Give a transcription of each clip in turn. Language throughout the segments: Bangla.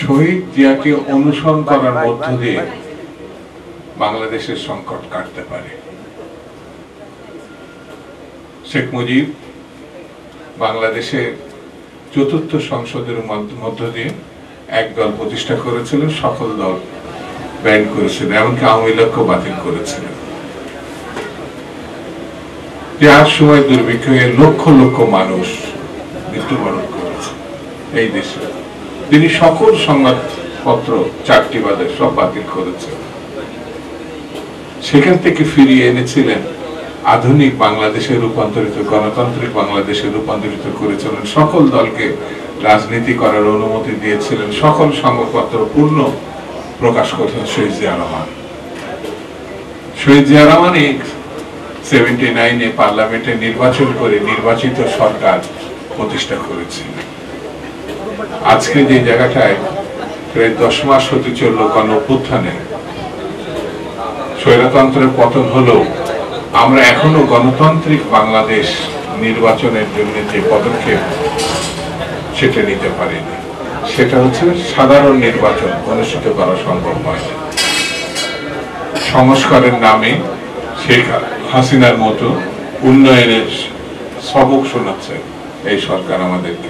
শহীদ জিয়াকে অনুসরণ করার মধ্য দিয়ে বাংলাদেশের সংকট কাটতে পারে। শেখ মুজিব বাংলাদেশের চতুর্থ সংসদের মধ্য দিয়ে এক দল প্রতিষ্ঠা করেছিল, সকল দল ব্যান করেছিল, এমনকি আওয়ামী লীগকে বাতিল করেছিল। যার সময় দুর্ভিক্ষে লক্ষ লক্ষ মানুষ মৃত্যুবরণ করেছে এই দেশে। তিনি সকল সংবাদপত্র 4টি বাদে সব বাতিল করেছেন। সেখান থেকে ফিরিয়ে এনেছিলেন আধুনিক বাংলাদেশে রূপান্তরিত, গণতান্ত্রিক বাংলাদেশে রূপান্তরিত করেছিলেন। সকল দলকে রাজনীতি করার অনুমতি দিয়েছিলেন, সকল সংবাদপত্র পূর্ণ প্রকাশ করেছেন শহীদ জিয়া রহমান। শহীদ জিয়া রহমান 79-এ পার্লামেন্টে নির্বাচন করে নির্বাচিত সরকার প্রতিষ্ঠা করেছিলেন। আজকে যে জায়গাটায় প্রায় 10 মাস হতে চলল গণ অভ্যুত্থানে, স্বৈরতন্ত্রের পতন হলো, আমরা এখনো গণতান্ত্রিক বাংলাদেশ নির্বাচনের জন্য যে পদক্ষেপ সেটা নিতে পারিনি। সেটা হচ্ছে সাধারণ নির্বাচন অনুষ্ঠিত করা সম্ভব হয়। সংস্কারের নামে শেখ হাসিনার মতো উন্নয়নের সবক শোনাচ্ছে এই সরকার আমাদেরকে।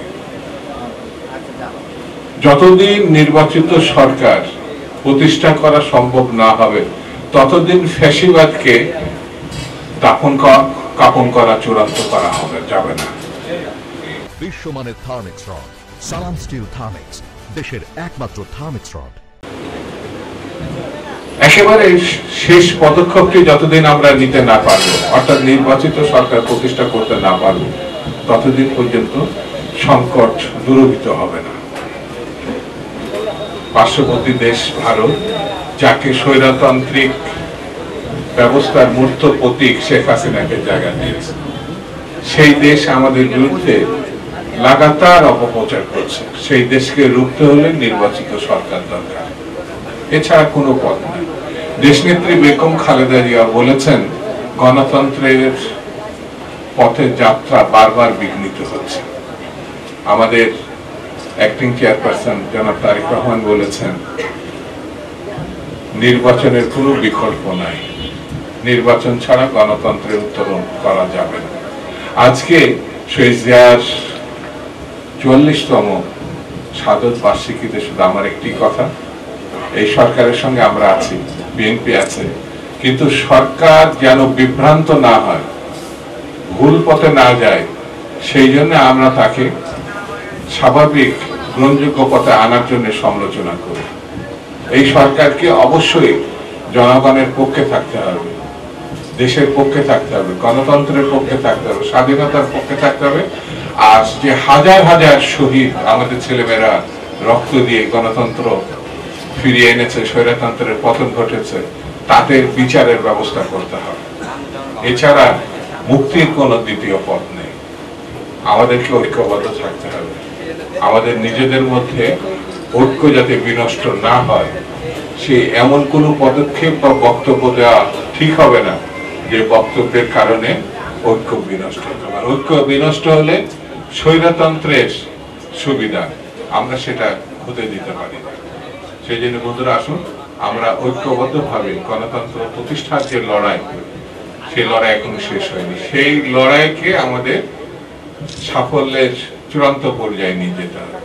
যতদিন নির্বাচিত সরকার প্রতিষ্ঠা করা সম্ভব না হবে, ততদিন ফ্যাসিবাদকে কাপন করা চূড়ান্ত করা যাবে না। বিশ্বমানের থার্মিক্স রড, সালাম স্টিল থার্মিক্স, দেশের একমাত্র থার্মিক্স রড। একেবারে শেষ পদক্ষেপটি যতদিন আমরা নিতে না পারবো, অর্থাৎ নির্বাচিত সরকার প্রতিষ্ঠা করতে না পারবো, ততদিন পর্যন্ত সংকট দূরীভূত হবে না। পার্শ্ববর্তী দেশ ভারত, যাকে স্বৈরতান্ত্রিক ব্যবস্থার মূর্ত প্রতীক শেখ হাসিনাকে জায়গা দিয়েছে, সেই দেশ আমাদের বিরুদ্ধে লাগাতার অপপ্রচার করছে। সেই দেশকে রুখতে হলে নির্বাচিত সরকার দরকার, এছাড়া কোনো পথ নেই। দেশনেত্রী বেগম খালেদা জিয়া বলেছেন, গণতন্ত্রের পথে যাত্রা বারবার বিঘ্নিত হচ্ছে। আমাদের অ্যাক্টিং চেয়ারপারসন জনাব তারেক রহমান বলেছেন, নির্বাচনের কোনো বিকল্প নাই, নির্বাচন ছাড়া গণতন্ত্রের উত্তরণ করা যাবে না। আজকে শহীদ জিয়ার 44তম শাহাদত বার্ষিকীতে শুধু আমার একটি কথা, এই সরকারের সঙ্গে আমরা আছি, বিএনপি আছে, কিন্তু সরকার যেন বিভ্রান্ত না হয়, ভুল পথে না যায়, সেই জন্য আমরা তাকে স্বাভাবিক গ্রহণযোগ্য পথে আনার জন্য সমালোচনা করি। এই সরকারকে অবশ্যই জনগণের পক্ষে থাকতে হবে, দেশের পক্ষে থাকতে হবে, গণতন্ত্রের পক্ষে থাকতে হবে, স্বাধীনতার পক্ষে থাকতে হবে। আর যে হাজার হাজার শহীদ আমাদের ছেলেমেয়েরা রক্ত দিয়ে গণতন্ত্র ফিরিয়ে এনেছে, স্বৈরতন্ত্রের পতন ঘটেছে, তাদের বিচারের ব্যবস্থা করতে হবে। এছাড়া মুক্তির কোনো দ্বিতীয় পথ নেই। আমাদেরকে ঐক্যবদ্ধ থাকতে হবে। আমাদের নিজেদের মধ্যে ঐক্য যাতে বিনষ্ট না হয়, সে এমন কোনো পদক্ষেপ বা বক্তব্য দেওয়া ঠিক হবে না যে বক্তব্যের কারণে ঐক্য বিনষ্ট হতে পারে। ঐক্য বিনষ্ট হলে স্বৈরতন্ত্রের সুবিধা আমরা সেটা হতে দিতে পারি না। সেই জন্য বন্ধুরা, আসুন আমরা ঐক্যবদ্ধভাবে গণতন্ত্র প্রতিষ্ঠার যে লড়াই, সেই লড়াই এখনো শেষ হয়নি। সেই লড়াইকে আমাদের সাফল্যের চূড়ান্ত পর্যায়ে নিয়ে যেতে হবে।